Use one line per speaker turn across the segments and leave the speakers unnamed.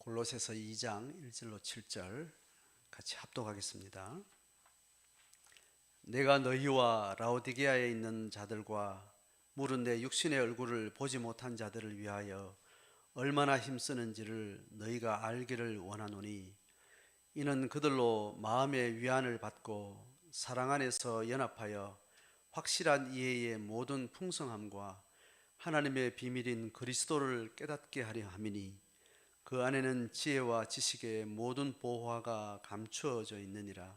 골로새서 2장 1절로 7절 같이 합독하겠습니다. 내가 너희와 라오디게아에 있는 자들과 물은 내 육신의 얼굴을 보지 못한 자들을 위하여 얼마나 힘쓰는지를 너희가 알기를 원하노니, 이는 그들로 마음의 위안을 받고 사랑 안에서 연합하여 확실한 이해의 모든 풍성함과 하나님의 비밀인 그리스도를 깨닫게 하려 함이니, 그 안에는 지혜와 지식의 모든 보화가 감추어져 있느니라.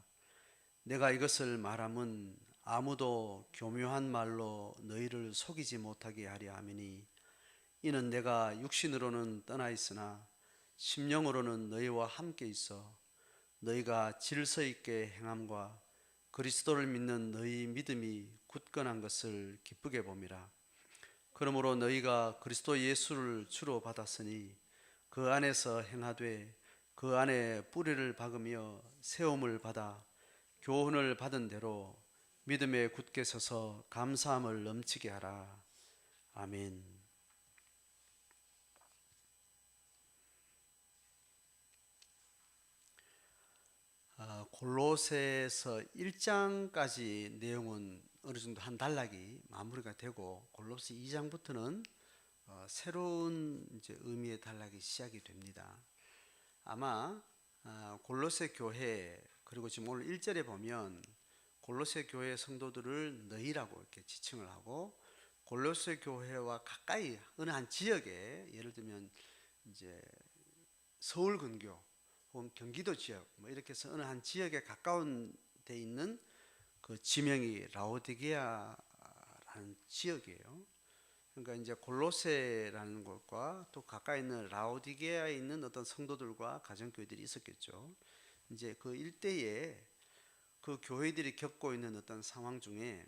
내가 이것을 말함은 아무도 교묘한 말로 너희를 속이지 못하게 하려 함이니, 이는 내가 육신으로는 떠나 있으나 심령으로는 너희와 함께 있어 너희가 질서 있게 행함과 그리스도를 믿는 너희 믿음이 굳건한 것을 기쁘게 봄이라. 그러므로 너희가 그리스도 예수를 주로 받았으니 그 안에서 행하되 그 안에 뿌리를 박으며 세움을 받아 교훈을 받은 대로 믿음에 굳게 서서 감사함을 넘치게 하라. 아멘. 골로새서 1장까지 내용은 어느 정도 한 단락이 마무리가 되고, 골로새 2장부터는 새로운 의미의 단락이 시작이 됩니다. 아마 골로새 교회, 그리고 지금 오늘 1절에 보면 골로새 교회 성도들을 너희라고 이렇게 지칭을 하고, 골로새 교회와 가까이 어느 한 지역에, 예를 들면 이제 서울 근교 혹은 경기도 지역 뭐 이렇게 해서 어느 한 지역에 가까운 데 있는 그 지명이 라오디게아라는 지역이에요. 그러니까 이제 골로새라는 곳과 또 가까이 있는 라오디게아에 있는 어떤 성도들과 가정교회들이 있었겠죠. 이제 그 일대에 그 교회들이 겪고 있는 어떤 상황 중에,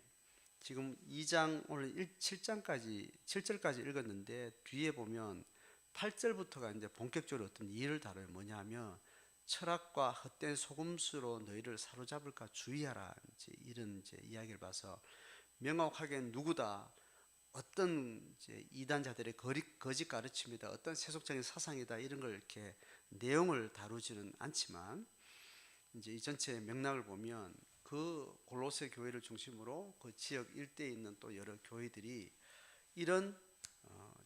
지금 2장 오늘 7절까지 읽었는데, 뒤에 보면 8절부터가 이제 본격적으로 어떤 일을 다뤄요. 뭐냐면 철학과 헛된 속임수로 너희를 사로잡을까 주의하라, 이런 이야기를 봐서 명확하게 누구다, 어떤 이단자들의 거짓 가르침이다, 어떤 세속적인 사상이다, 이런 걸 이렇게 내용을 다루지는 않지만, 이제 이 전체 맥락을 보면 그 골로새 교회를 중심으로 그 지역 일대에 있는 또 여러 교회들이 이런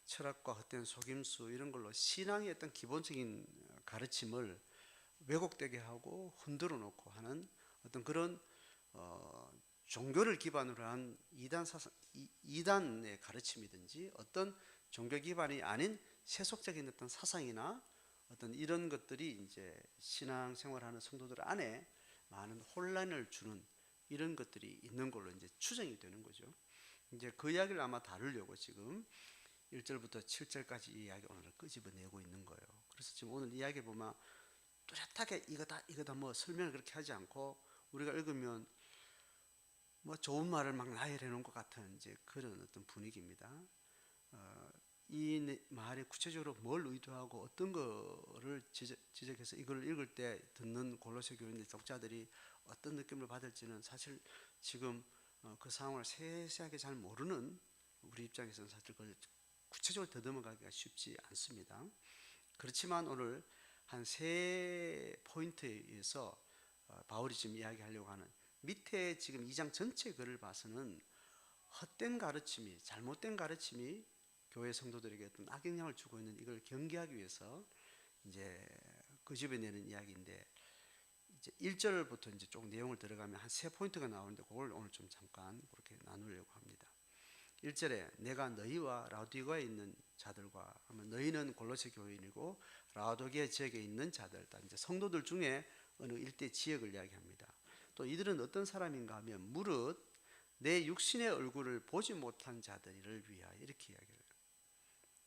철학과 헛된 속임수, 이런 걸로 신앙의 어떤 기본적인 가르침을 왜곡되게 하고 흔들어 놓고 하는 어떤 그런 종교를 기반으로 한 이단의 가르침이든지, 어떤 종교 기반이 아닌 세속적인 어떤 사상이나 어떤 이런 것들이 이제 신앙생활하는 성도들 안에 많은 혼란을 주는 이런 것들이 있는 걸로 이제 추정이 되는 거죠. 이제 그 이야기를 아마 다루려고 지금 1절부터 7절까지 이 이야기 오늘 끄집어내고 있는 거예요. 그래서 지금 오늘 이야기 보면 뚜렷하게 이거다 뭐 설명을 그렇게 하지 않고, 우리가 읽으면 뭐 좋은 말을 막 나열해 놓은 것 같은 이제 그런 어떤 분위기입니다. 이 말이 구체적으로 뭘 의도하고 어떤 거를 지적해서 이걸 읽을 때 듣는 골로새 교인들 독자들이 어떤 느낌을 받을지는 사실 지금 그 상황을 세세하게 잘 모르는 우리 입장에서는 사실 그걸 구체적으로 더듬어가기가 쉽지 않습니다. 그렇지만 오늘 한 세 포인트에 의해서 바울이 지금 이야기하려고 하는, 밑에 지금 2장 전체 글을 봐서는 헛된 가르침이, 잘못된 가르침이 교회 성도들에게 어떤 악영향을 주고 있는 이걸 경계하기 위해서 이제 끄집어내는 이야기인데, 이제 1절부터 이제 쭉 내용을 들어가면 한 세 포인트가 나오는데, 그걸 오늘 좀 잠깐 그렇게 나누려고 합니다. 1절에 내가 너희와 라오디게아에 있는 자들과 하면, 너희는 골로새 교인이고 라오디게아 지역에 있는 자들, 이제 성도들 중에 어느 일대 지역을 이야기합니다. 또 이들은 어떤 사람인가 하면, 무릇 내 육신의 얼굴을 보지 못한 자들을 위하여, 이렇게 이야기를 해요.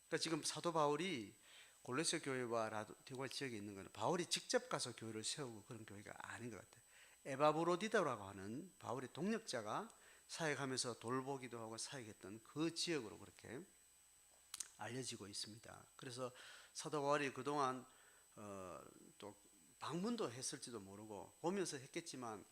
그러니까 지금 사도 바울이 골로새 교회와 라오디게아 지역에 있는 것은 바울이 직접 가서 교회를 세우고 그런 교회가 아닌 것 같아요. 에바브로디다라고 하는 바울의 동역자가 사역하면서 돌보기도 하고 사역했던 그 지역으로 그렇게 알려지고 있습니다. 그래서 사도 바울이 그동안 또 방문도 했을지도 모르고 보면서 했겠지만,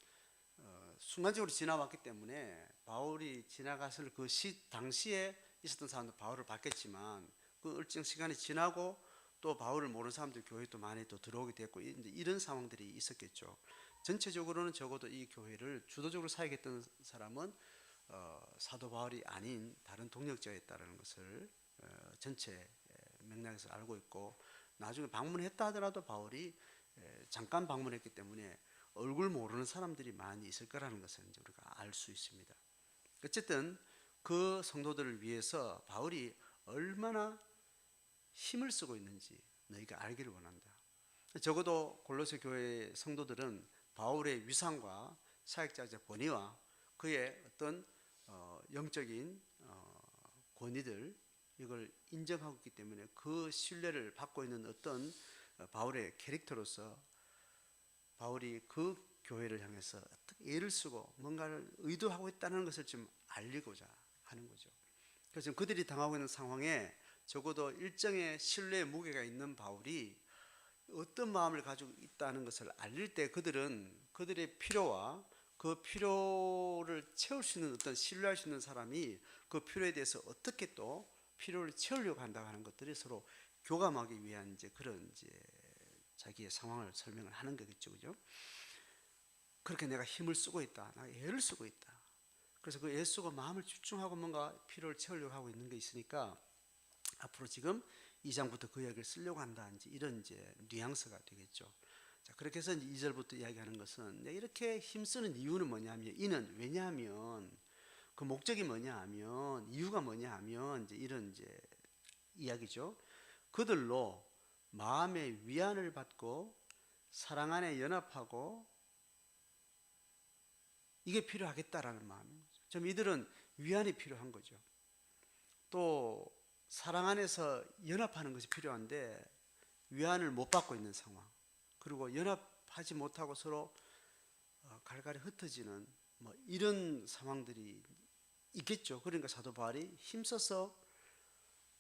순간적으로 지나왔기 때문에 바울이 지나갔을 그 당시에 있었던 사람도 바울을 봤겠지만, 그 일정 시간이 지나고 또 바울을 모르는 사람들 교회에 또 많이 또 들어오게 됐고 이런 상황들이 있었겠죠. 전체적으로는 적어도 이 교회를 주도적으로 사역했던 사람은 사도 바울이 아닌 다른 동역자였다는 것을 전체 맥락에서 알고 있고, 나중에 방문했다 하더라도 바울이 잠깐 방문했기 때문에 얼굴 모르는 사람들이 많이 있을 거라는 것을 이제 우리가 알 수 있습니다. 어쨌든 그 성도들을 위해서 바울이 얼마나 힘을 쓰고 있는지 너희가 알기를 원한다. 적어도 골로새 교회 성도들은 바울의 위상과 사역자적 권위와 그의 어떤 영적인 권위들, 이걸 인정하고 있기 때문에 그 신뢰를 받고 있는 어떤 바울의 캐릭터로서 바울이 그 교회를 향해서 어떻게 애를 쓰고 뭔가를 의도하고 있다는 것을 좀 알리고자 하는 거죠. 그래서 지금 그들이 당하고 있는 상황에 적어도 일정의 신뢰의 무게가 있는 바울이 어떤 마음을 가지고 있다는 것을 알릴 때 그들은 그들의 필요와 그 필요를 채울 수 있는 어떤 신뢰할 수 있는 사람이 그 필요에 대해서 어떻게 또 필요를 채우려고 한다고 하는 것들이 서로 교감하기 위한 이제 그런 이제 자기의 상황을 설명을 하는 거겠죠, 그죠? 그렇게 내가 힘을 쓰고 있다, 내가 애를 쓰고 있다. 그래서 그 애 쓰고 마음을 집중하고 뭔가 필요를 채우려고 하고 있는 게 있으니까 앞으로 지금 2장부터 그 이야기를 쓰려고 한다, 이제 이런 이제 뉘앙스가 되겠죠. 자, 그렇게 해서 이제 2절부터 이야기하는 것은 이렇게 힘쓰는 이유는 뭐냐면, 이는 왜냐하면 그 목적이 뭐냐 하면, 이유가 뭐냐 하면 이제 이런 이제 이야기죠. 그들로 마음의 위안을 받고 사랑 안에 연합하고 이게 필요하겠다라는 마음인 거죠. 좀 이들은 위안이 필요한 거죠. 또 사랑 안에서 연합하는 것이 필요한데 위안을 못 받고 있는 상황, 그리고 연합하지 못하고 서로 갈갈이 흩어지는 뭐 이런 상황들이 있겠죠. 그러니까 사도 바울이 힘써서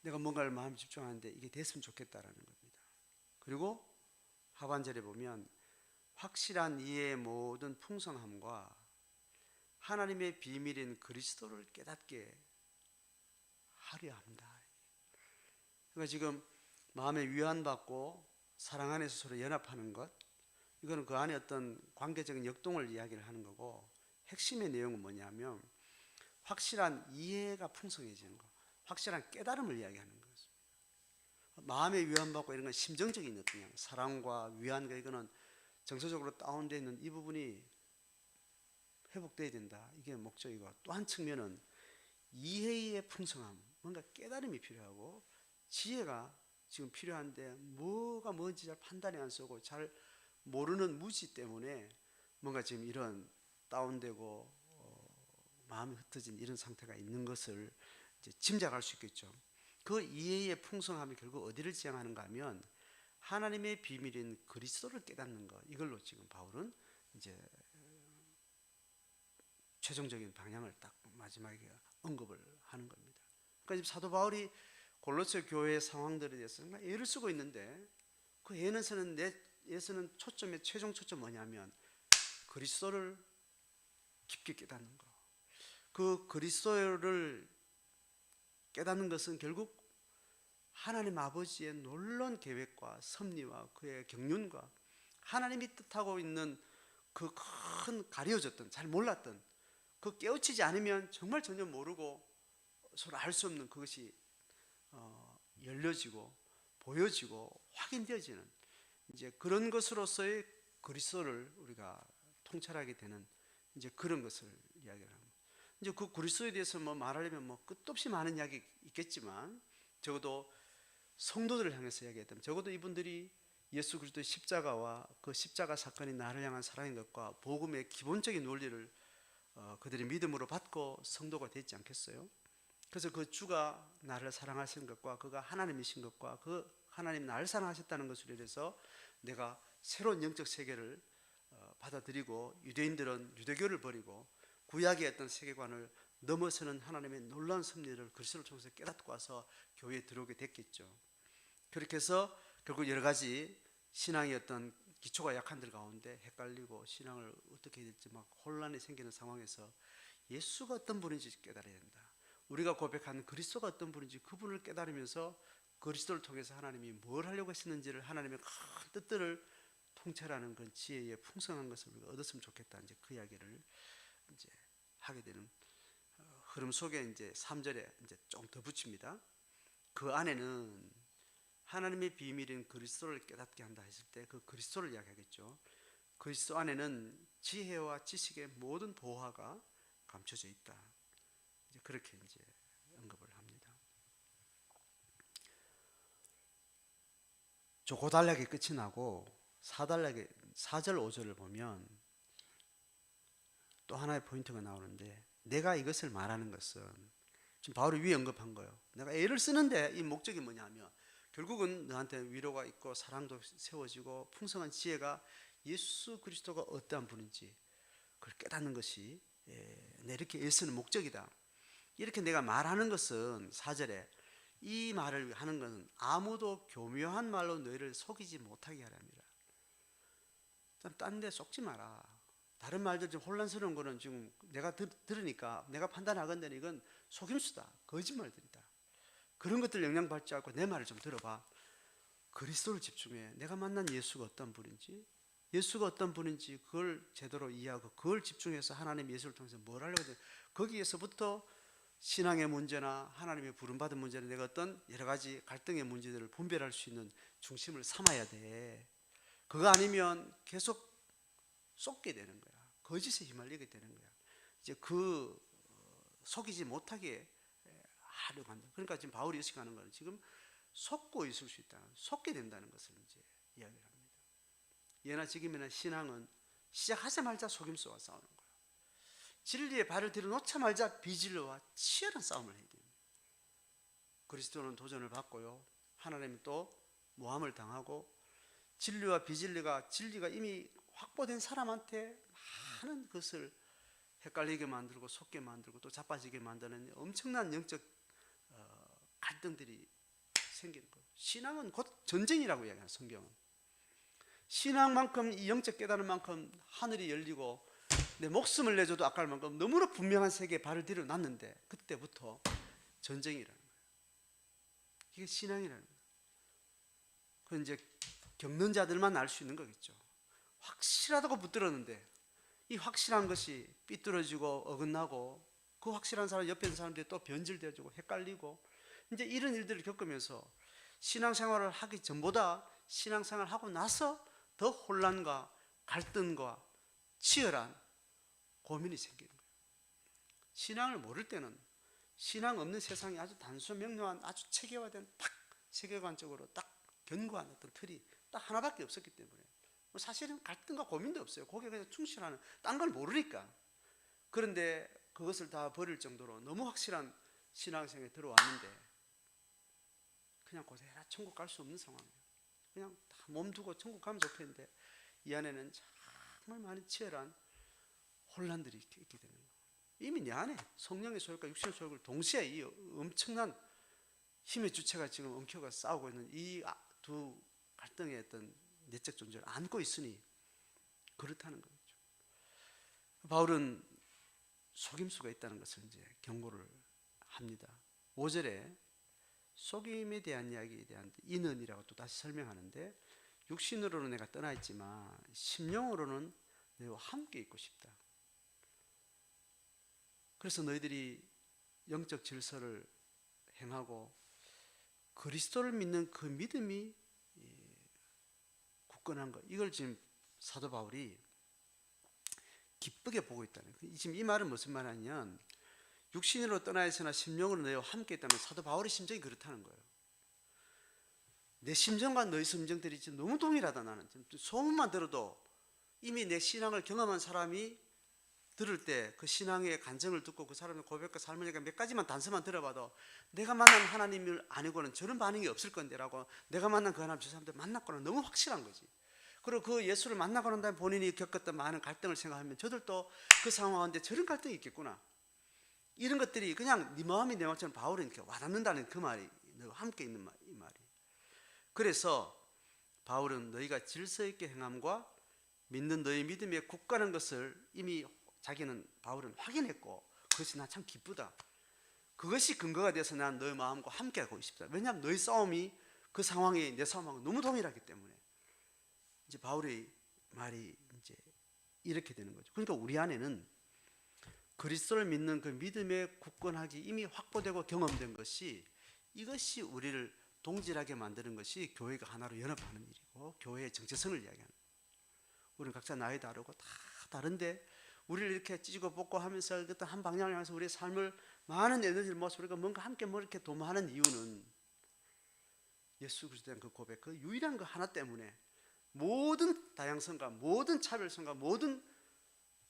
내가 뭔가를 마음 집중하는데 이게 됐으면 좋겠다라는 겁니다. 그리고 하반절에 보면 확실한 이해의 모든 풍성함과 하나님의 비밀인 그리스도를 깨닫게 하려 합니다. 그러니까 지금 마음에 위안받고 사랑 안에서 서로 연합하는 것, 이거는 그 안에 어떤 관계적인 역동을 이야기를 하는 거고, 핵심의 내용은 뭐냐면 확실한 이해가 풍성해지는 것, 확실한 깨달음을 이야기하는 것입니다. 마음에 위안받고 이런 건 심정적인 어떤 사랑과 위안과, 이거는 정서적으로 다운되어 있는 이 부분이 회복돼야 된다, 이게 목적이고, 또 한 측면은 이해의 풍성함, 뭔가 깨달음이 필요하고 지혜가 지금 필요한데 뭐가 뭔지 잘 판단이 안 서고 잘 모르는 무지 때문에 뭔가 지금 이런 다운되고 마음이 흩어진 이런 상태가 있는 것을 이제 짐작할 수 있겠죠. 그 이해의 풍성함이 결국 어디를 지향하는가 하면 하나님의 비밀인 그리스도를 깨닫는 것, 이걸로 지금 바울은 이제 최종적인 방향을 딱 마지막에 언급을 하는 겁니다. 그러니까 지금 사도 바울이 골로새 교회의 상황들에 대해서 정말 애를 쓰고 있는데 그 애에서는 초점의 최종 초점 뭐냐면 그리스도를 깊게 깨닫는 거. 그 그리스도를 깨닫는 것은 결국 하나님 아버지의 놀라운 계획과 섭리와 그의 경륜과 하나님이 뜻하고 있는 그 큰 가려졌던, 잘 몰랐던, 그 깨우치지 않으면 정말 전혀 모르고 서로 알 수 없는 그것이 열려지고 보여지고 확인되어지는 이제 그런 것으로서의 그리스도를 우리가 통찰하게 되는 이제 그런 것을 이야기를 합니다. 이제 그 그리스도에 대해서 뭐 말하려면 뭐 끝도 없이 많은 이야기 있겠지만, 적어도 성도들을 향해서 이야기했다면 적어도 이분들이 예수 그리스도의 십자가와 그 십자가 사건이 나를 향한 사랑인 것과 복음의 기본적인 논리를 그들의 믿음으로 받고 성도가 됐지 않겠어요? 그래서 그 주가 나를 사랑하신 것과 그가 하나님이신 것과 그 하나님 나를 사랑하셨다는 것으로 인해서 내가 새로운 영적 세계를 받아들이고, 유대인들은 유대교를 버리고 구약의 어떤 세계관을 넘어서는 하나님의 놀라운 섭리를 그리스도를 통해서 깨닫고 와서 교회에 들어오게 됐겠죠. 그렇게 해서 결국 여러 가지 신앙의 어떤 기초가 약한들 가운데 헷갈리고 신앙을 어떻게 해야 될지 막 혼란이 생기는 상황에서 예수가 어떤 분인지 깨달아야 된다, 우리가 고백하는 그리스도가 어떤 분인지 그분을 깨달으면서 그리스도를 통해서 하나님이 뭘 하려고 했었는지를 하나님의 큰 뜻들을 통찰하는 그런 지혜의 풍성한 것을 우리가 얻었으면 좋겠다. 이제 그 이야기를 이제 하게 되는 흐름 속에 이제 3절에 이제 좀 더 붙입니다. 그 안에는 하나님의 비밀인 그리스도를 깨닫게 한다 했을 때 그 그리스도를 이야기하겠죠. 그리스도 안에는 지혜와 지식의 모든 보화가 감춰져 있다. 이제 그렇게 이제 언급을 합니다. 조고단락이 끝이 나고 4절 5절을 보면 또 하나의 포인트가 나오는데, 내가 이것을 말하는 것은 지금 바울이 위에 언급한 거예요. 내가 애를 쓰는데 이 목적이 뭐냐면 결국은 너한테 위로가 있고 사랑도 세워지고 풍성한 지혜가 예수 그리스도가 어떠한 분인지 그걸 깨닫는 것이 내 이렇게 애쓰는 목적이다. 이렇게 내가 말하는 것은 4절에 이 말을 하는 것은 아무도 교묘한 말로 너희를 속이지 못하게 하랍니다. 딴 데 속지 마라. 다른 말들 좀 혼란스러운 거는 지금 내가 들으니까 내가 판단하건대는 이건 속임수다, 거짓말들이다. 그런 것들 영향받지 않고 내 말을 좀 들어봐. 그리스도를 집중해. 내가 만난 예수가 어떤 분인지, 예수가 어떤 분인지 그걸 제대로 이해하고 그걸 집중해서 하나님 예수를 통해서 뭘 하려고 하는지, 거기에서부터 신앙의 문제나 하나님의 부름받은 문제나 내가 어떤 여러 가지 갈등의 문제들을 분별할 수 있는 중심을 삼아야 돼. 그거 아니면 계속 쏟게 되는 거야. 거짓에 휘말리게 되는 거야. 이제 그 속이지 못하게 하려고 한다. 그러니까 지금 바울이 의식하는 거는 지금 속고 있을 수 있다. 속게 된다는 것을 이제 이야기를 합니다. 예나 지금이나 신앙은 시작하자마자 속임수와 싸우는 거야. 진리의 발을 들여놓자마자 비진리와 치열한 싸움을 해야 됩니다. 그리스도는 도전을 받고요. 하나님은 또 모함을 당하고 진리와 비진리가, 진리가 이미 확보된 사람한테 많은 것을 헷갈리게 만들고 속게 만들고 또 자빠지게 만드는 엄청난 영적 갈등들이 생기는 거예요. 신앙은 곧 전쟁이라고 이야기하는 성경은. 신앙만큼 이 영적 깨달은 만큼 하늘이 열리고 내 목숨을 내줘도 아까울 만큼 너무나 분명한 세계에 발을 들여놨는데 그때부터 전쟁이라는 거예요. 이게 신앙이라는 거예요. 그건 이제 겪는 자들만 알 수 있는 거겠죠. 확실하다고 붙들었는데 이 확실한 것이 삐뚤어지고 어긋나고 그 확실한 사람 옆에 있는 사람들이 또 변질되어지고 헷갈리고 이제 이런 일들을 겪으면서 신앙생활을 하기 전보다 신앙생활을 하고 나서 더 혼란과 갈등과 치열한 고민이 생기는 거예요. 신앙을 모를 때는 신앙 없는 세상이 아주 단순 명료한 아주 체계화된 딱 세계관적으로 딱 견고한 어떤 틀이 딱 하나밖에 없었기 때문에 사실은 갈등과 고민도 없어요. 거기에 그냥 충실하는, 딴 걸 모르니까. 그런데 그것을 다 버릴 정도로 너무 확실한 신앙생활에 들어왔는데 그냥 고생해라 천국 갈 수 없는 상황이에요. 그냥 다 몸두고 천국 가면 좋겠는데 이 안에는 정말 많은 치열한 혼란들이 있게 되는 거예요. 이미 내 안에 성령의 소욕과 육신의 소욕을 동시에 이 엄청난 힘의 주체가 지금 엉켜가 싸우고 있는 이 두 갈등의 어떤 내적 존재를 안고 있으니 그렇다는 거죠. 바울은 속임수가 있다는 것을 이제 경고를 합니다. 5절에 속임에 대한 이야기에 대한 인언이라고 또 다시 설명하는데, 육신으로는 내가 떠나 있지만 심령으로는 너희와 함께 있고 싶다. 그래서 너희들이 영적 질서를 행하고 그리스도를 믿는 그 믿음이 굳건한 것, 이걸 지금 사도 바울이 기쁘게 보고 있다는 거예요. 지금 이 말은 무슨 말이냐면 육신으로 떠나 있으나 심령으로 너희와 함께 있다면 사도 바울의 심정이 그렇다는 거예요. 내 심정과 너희 심정들이 지금 너무 동일하다. 나는 소문만 들어도 이미 내 신앙을 경험한 사람이 들을 때 그 신앙의 간증을 듣고 그 사람의 고백과 삶을 몇 가지만 단서만 들어봐도 내가 만난 하나님을 아니고는 저런 반응이 없을 건데 라고, 내가 만난 그 하나님 저 사람들 만났거나 너무 확실한 거지. 그리고 그 예수를 만나고 난 다음에 본인이 겪었던 많은 갈등을 생각하면 저들도 그 상황 가운데 저런 갈등이 있겠구나, 이런 것들이 그냥 네 마음이 내 마음처럼 바울은 이렇게 와닿는다는 그 말이, 너와 함께 있는 말, 이 말이. 그래서 바울은 너희가 질서 있게 행함과 믿는 너희 믿음에 굳건한 것을 이미 자기는 바울은 확인했고 그것이 나 참 기쁘다. 그것이 근거가 돼서 난 너의 마음과 함께하고 싶다. 왜냐하면 너의 싸움이 그 상황이 내 싸움하고 너무 동일하기 때문에. 이제 바울의 말이 이제 이렇게 되는 거죠. 그러니까 우리 안에는 그리스도를 믿는 그 믿음의 굳건하기 이미 확보되고 경험된 것이, 이것이 우리를 동질하게 만드는 것이 교회가 하나로 연합하는 일이고 교회의 정체성을 이야기하는 거예요. 우리는 각자 나이 다르고 다 다른데 우리를 이렇게 찢고 뽑고 하면서 어떤 한 방향을 향해서 우리의 삶을 많은 에너지를 모아서 우리가 뭔가 함께 뭐 이렇게 도모하는 이유는 예수 그리스도에 대한 그 고백, 그 유일한 그 하나 때문에 모든 다양성과 모든 차별성과 모든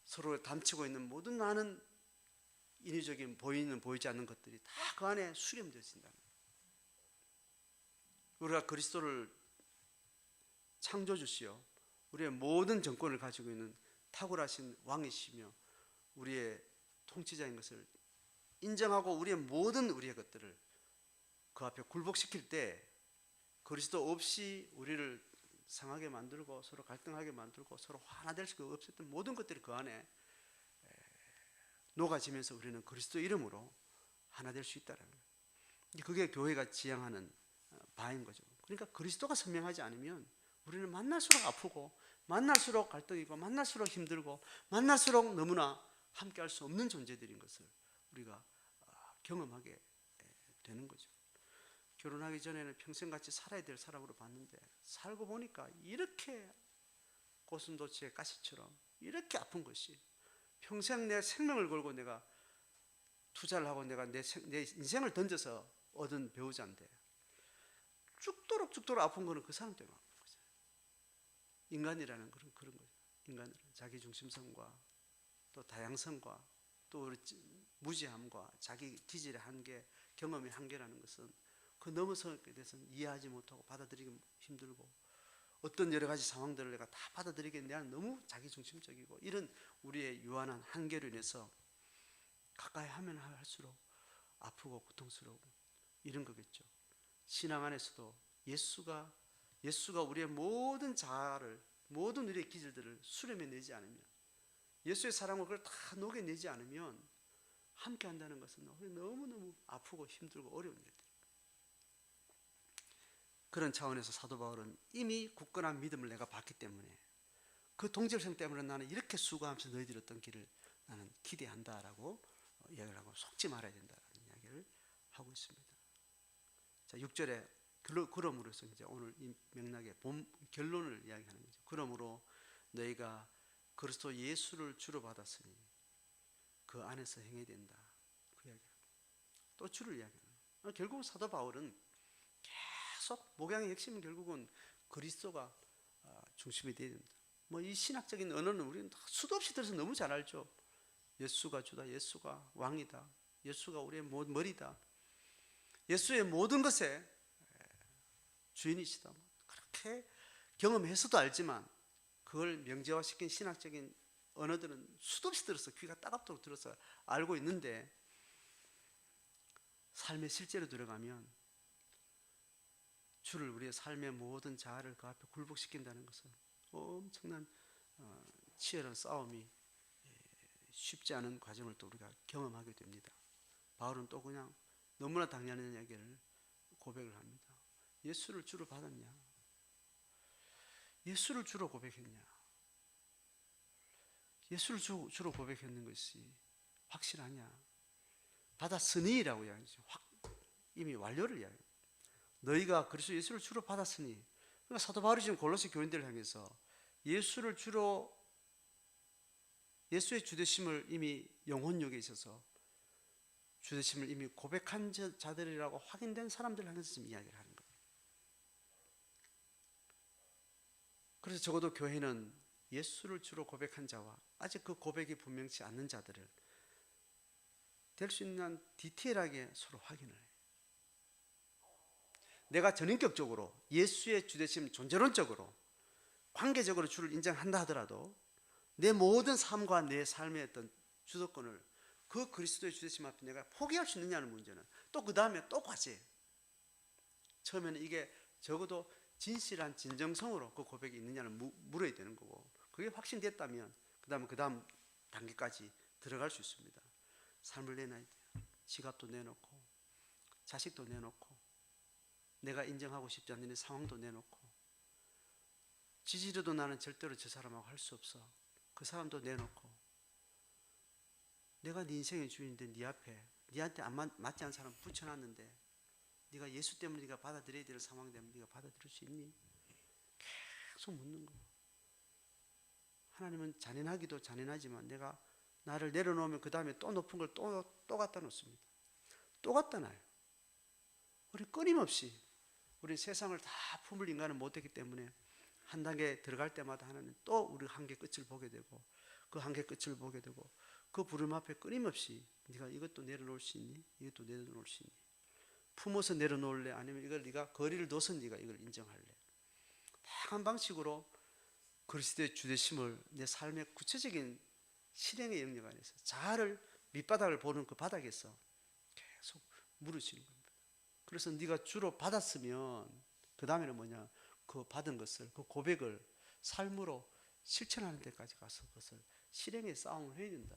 서로 담치고 있는 모든 많은 인위적인 보이는 보이지 않는 것들이 다 그 안에 수렴되어진다는 거예요. 우리가 그리스도를 창조주시요 우리의 모든 정권을 가지고 있는 탁월하신 왕이시며 우리의 통치자인 것을 인정하고 우리의 모든 우리의 것들을 그 앞에 굴복시킬 때 그리스도 없이 우리를 상하게 만들고 서로 갈등하게 만들고 서로 하나 될 수가 없었던 모든 것들이 그 안에 녹아지면서 우리는 그리스도 이름으로 하나 될 수 있다는 거예요. 그게 교회가 지향하는 바인 거죠. 그러니까 그리스도가 선명하지 않으면 우리는 만날수록 아프고 만날수록 갈등이고 만날수록 힘들고 만날수록 너무나 함께할 수 없는 존재들인 것을 우리가 경험하게 되는 거죠. 결혼하기 전에는 평생 같이 살아야 될 사람으로 봤는데 살고 보니까 이렇게 고슴도치의 가시처럼 이렇게 아픈 것이, 평생 내 생명을 걸고 내가 투자를 하고 내가 내 인생을 던져서 얻은 배우자인데 죽도록 아픈 거는 그 사람 때문에 아픈 거죠. 인간이라는 그런 거죠. 인간은 자기 중심성과 또 다양성과 또 무지함과 자기 기질의 한계, 경험의 한계라는 것은 그 넘어서게 돼서는 이해하지 못하고 받아들이기 힘들고 어떤 여러 가지 상황들을 내가 다 받아들이게 내가 너무 자기중심적이고 이런 우리의 유한한 한계로 인해서 가까이 하면 할수록 아프고 고통스러우고 이런 거겠죠. 신앙 안에서도 예수가 우리의 모든 자아를, 모든 우리의 기질들을 수렴해내지 않으면, 예수의 사랑을 그걸 다 녹여내지 않으면 함께 한다는 것은 너무너무 아프고 힘들고 어려운 일들. 그런 차원에서 사도 바울은 이미 굳건한 믿음을 내가 봤기 때문에 그 동질성 때문에 나는 이렇게 수고하면서 너희들이 어떤 길을 나는 기대한다라고 이야기를 하고 속지 말아야 된다라는 이야기를 하고 있습니다. 자, 6절에 그러므로서 이제 오늘 이 맥락의 결론을 이야기하는 거죠. 그러므로 너희가 그리스도 예수를 주로 받았으니 그 안에서 행해야 된다. 그 이야기합니다. 또 주를 이야기하는 거예요. 결국 사도 바울은 계속 목양의 핵심은 결국은 그리스도가 중심이 되어야 됩니다. 뭐 이 신학적인 언어는 우리는 수도 없이 들어서 너무 잘 알죠. 예수가 주다, 예수가 왕이다, 예수가 우리의 머리다, 예수의 모든 것의 주인이시다. 그렇게 경험해서도 알지만 그걸 명제화시킨 신학적인 언어들은 수도 없이 들어서 귀가 따갑도록 들어서 알고 있는데 삶의 실제로 들어가면 주를 우리의 삶의 모든 자아를 그 앞에 굴복시킨다는 것은 엄청난 치열한 싸움이 쉽지 않은 과정을 또 우리가 경험하게 됩니다. 바울은 또 그냥 너무나 당연한 이야기를 고백을 합니다. 예수를 주로 받았냐? 예수를 주로 고백했냐? 예수를 주로 고백했는 것이 확실하냐? 받았으니라고 이야기하죠. 이미 완료를 이야기합니다. 너희가 그리스도 예수를 주로 받았으니, 그러니까 사도 바울이 지금 골로새 교인들을 향해서 예수를 주로, 예수의 주되심을 이미 영혼력에 있어서 주되심을 이미 고백한 자들이라고 확인된 사람들을 향해서 지금 이야기를 하는 거예요. 그래서 적어도 교회는 예수를 주로 고백한 자와 아직 그 고백이 분명치 않는 자들을 될 수 있는 디테일하게 서로 확인을 해요. 내가 전인격적으로 예수의 주되심 존재론적으로 관계적으로 주를 인정한다 하더라도 내 모든 삶과 내 삶의 어떤 주도권을 그 그리스도의 주되심 앞에 내가 포기할 수 있느냐는 문제는 또 그 다음에 또 과제예요. 처음에는 이게 적어도 진실한 진정성으로 그 고백이 있느냐를 물어야 되는 거고, 그게 확신됐다면 그 다음 단계까지 들어갈 수 있습니다. 삶을 내놔야 돼요. 지갑도 내놓고 자식도 내놓고 내가 인정하고 싶지 않는 상황도 내놓고 지지려도 나는 절대로 저 사람하고 할 수 없어. 그 사람도 내놓고 내가 네 인생의 주인인데 네 앞에 네한테 안 맞지 않은 사람 붙여놨는데 네가 예수 때문에 네가 받아들여야 될 상황 되면 네가 받아들일 수 있니? 계속 묻는 거. 하나님은 잔인하기도 잔인하지만 내가 나를 내려놓으면 그 다음에 또 높은 걸 또 갖다 놓습니다. 또 갖다 놔요. 우리 끊임없이 우리 세상을 다 품을 인간은 못했기 때문에 한 단계 들어갈 때마다 하나님 또 우리 한계 끝을 보게 되고 그 한계 끝을 보게 되고 그 부름 앞에 끊임없이 네가 이것도 내려놓을 수 있니? 이것도 내려놓을 수 있니? 품어서 내려놓을래? 아니면 이걸 네가 거리를 둬서 네가 이걸 인정할래? 다양한 방식으로 그리스도의 주되심을 내 삶의 구체적인 실행의 영역 안에서 자아를 밑바닥을 보는 그 바닥에서 계속 물으시는 겁니다. 그래서 네가 주로 받았으면 그 다음에는 뭐냐? 그 받은 것을 그 고백을 삶으로 실천하는 데까지 가서 그것을 실행의 싸움을 해야 된다.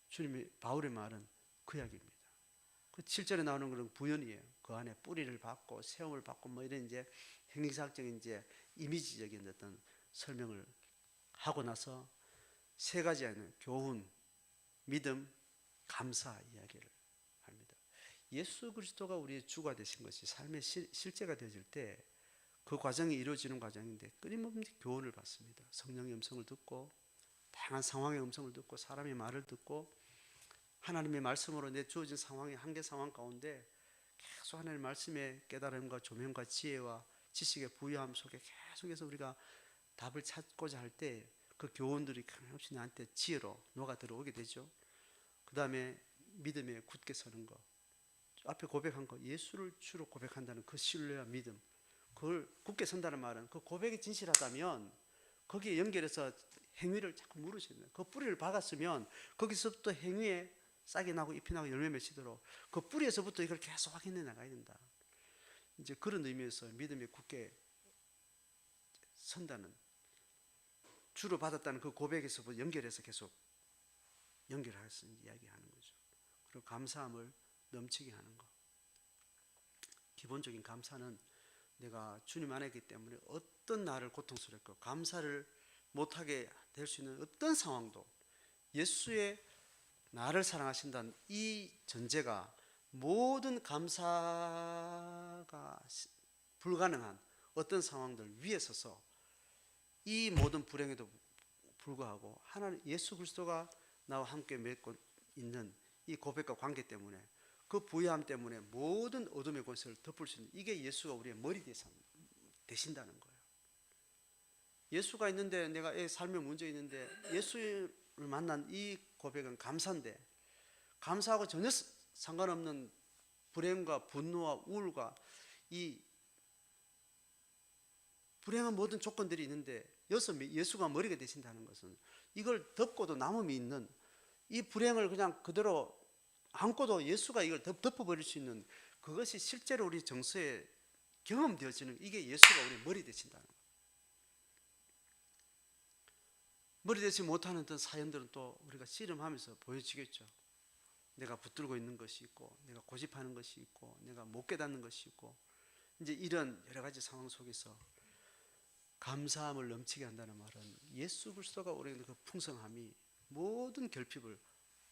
주님의 바울의 말은 그 이야기입니다. 그 7절에 나오는 그런 부연이에요. 그 안에 뿌리를 받고 세움을 받고 뭐 이런 이제 행리사학적인 이제 이미지적인 어떤 설명을 하고 나서 세 가지 하는 교훈, 믿음, 감사 이야기를 합니다. 예수 그리스도가 우리의 주가 되신 것이 삶의 실제가 되어질 때 그 과정이 이루어지는 과정인데 끊임없는 교훈을 받습니다. 성령의 음성을 듣고 다양한 상황의 음성을 듣고 사람의 말을 듣고 하나님의 말씀으로 내 주어진 상황의 한계 상황 가운데 계속 하나님의 말씀의 깨달음과 조명과 지혜와 지식의 부유함 속에 계속해서 우리가 답을 찾고자 할 때 그 교훈들이 끊임없이 나한테 지혜로 녹아 들어오게 되죠. 그 다음에 믿음에 굳게 서는 것, 앞에 고백한 거, 예수를 주로 고백한다는 그 신뢰와 믿음, 그걸 굳게 선다는 말은 그 고백이 진실하다면 거기에 연결해서 행위를 자꾸 물으셔야 돼요. 그 뿌리를 박았으면 거기서부터 행위에 싹이 나고 잎이 나고 열매 맺히도록 그 뿌리에서부터 이걸 계속 확인해 나가야 된다. 이제 그런 의미에서 믿음에 굳게 선다는, 주로 받았다는 그 고백에서부터 연결해서 계속 연결해서 이야기하는 거죠. 그리고 감사함을 넘치게 하는 것. 기본적인 감사는 내가 주님 안에 있기 때문에 어떤 나를 고통스럽고 감사를 못하게 될 수 있는 어떤 상황도 예수의 나를 사랑하신다는 이 전제가 모든 감사가 불가능한 어떤 상황들 위에 서서 이 모든 불행에도 불구하고 하나님 예수 그리스도가 나와 함께 맺고 있는 이 고백과 관계 때문에 그 부유함 때문에 모든 어둠의 권세를 덮을 수 있는 이게 예수가 우리의 머리 되신다는 거예요. 예수가 있는데 내가 삶에 문제 있는데 예수를 만난 이 고백은 감사인데 감사하고 전혀 상관없는 불행과 분노와 우울과 이 불행한 모든 조건들이 있는데 여기서 예수가 머리가 되신다는 것은 이걸 덮고도 남음이 있는 이 불행을 그냥 그대로 안고도 예수가 이걸 덮어버릴 수 있는 그것이 실제로 우리 정서에 경험되어지는 이게 예수가 우리 머리 되신다는 거예요. 머리 되지 못하는 어떤 사연들은 또 우리가 씨름하면서 보여지겠죠. 내가 붙들고 있는 것이 있고 내가 고집하는 것이 있고 내가 못 깨닫는 것이 있고 이제 이런 여러 가지 상황 속에서 감사함을 넘치게 한다는 말은 예수 그리스도가 우리에게 그 풍성함이 모든 결핍을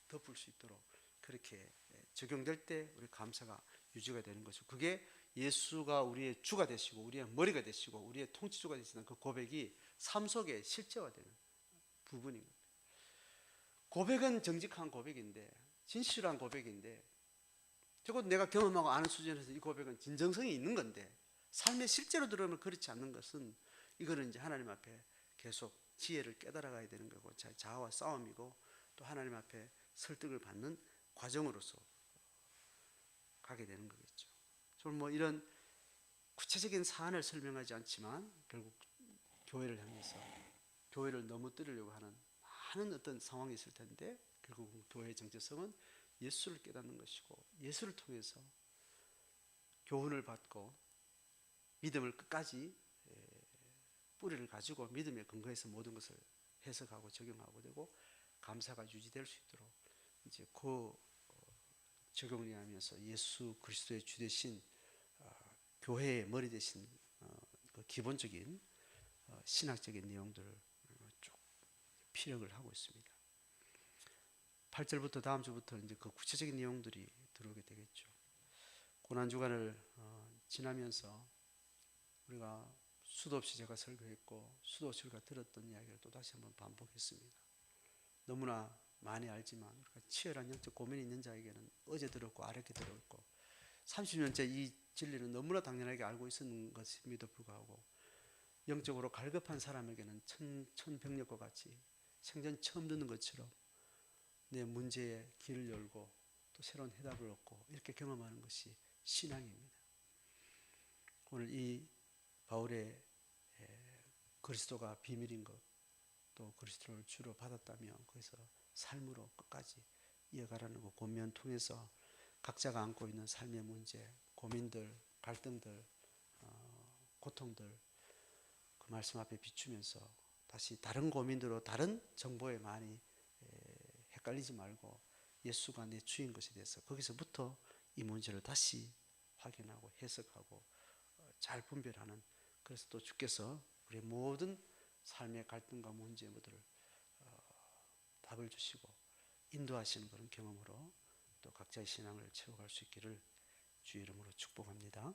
덮을 수 있도록 그렇게 적용될 때 우리 감사가 유지가 되는 것이고 그게 예수가 우리의 주가 되시고 우리의 머리가 되시고 우리의 통치주가 되시는 그 고백이 삶 속에 실제화되는 부분인 겁니다. 고백은 정직한 고백인데 진실한 고백인데 적어도 내가 경험하고 아는 수준에서 이 고백은 진정성이 있는 건데 삶에 실제로 들어오면 그렇지 않는 것은 이거는 이제 하나님 앞에 계속 지혜를 깨달아가야 되는 거고 자아와 싸움이고 또 하나님 앞에 설득을 받는 과정으로서 가게 되는 거겠죠. 저는 뭐 이런 구체적인 사안을 설명하지 않지만 결국 교회를 향해서 교회를 넘어뜨리려고 하는 많은 어떤 상황이 있을 텐데 결국 교회의 정체성은 예수를 깨닫는 것이고 예수를 통해서 교훈을 받고 믿음을 끝까지 뿌리를 가지고 믿음의 근거에서 모든 것을 해석하고 적용하고 되고 감사가 유지될 수 있도록 이제 그 적용을 하면서 예수 그리스도의 주 되신 교회의 머리 되신 그 기본적인 신학적인 내용들을 쭉 피력을 하고 있습니다. 8절부터 다음 주부터 이제 그 구체적인 내용들이 들어오게 되겠죠. 고난 주간을 지나면서 우리가 수도 없이 제가 설교했고 수도 없이 우리가 들었던 이야기를 또 다시 한번 반복했습니다. 너무나 많이 알지만 우리가 치열한 영적 고민이 있는 자에게는 어제 들었고 어저께 들었고 30년째 이 진리는 너무나 당연하게 알고 있었는 것임에도 불구하고 영적으로 갈급한 사람에게는 천병력과 같이 생전 처음 듣는 것처럼 내 문제에 길을 열고 또 새로운 해답을 얻고 이렇게 경험하는 것이 신앙입니다. 오늘 이 바울의 그리스도가 비밀인 것, 또 그리스도를 주로 받았다면 거기서 삶으로 끝까지 이어가라는 그 권면 통해서 각자가 안고 있는 삶의 문제, 고민들, 갈등들, 고통들 그 말씀 앞에 비추면서 다시 다른 고민으로 다른 정보에 많이 헷갈리지 말고 예수가 내 주인 것에 대해서 거기서부터 이 문제를 다시 확인하고 해석하고 잘 분별하는, 그래서 또 주께서 우리의 모든 삶의 갈등과 문제들을 답을 주시고 인도하시는 그런 경험으로 또 각자의 신앙을 채워갈 수 있기를 주의 이름으로 축복합니다.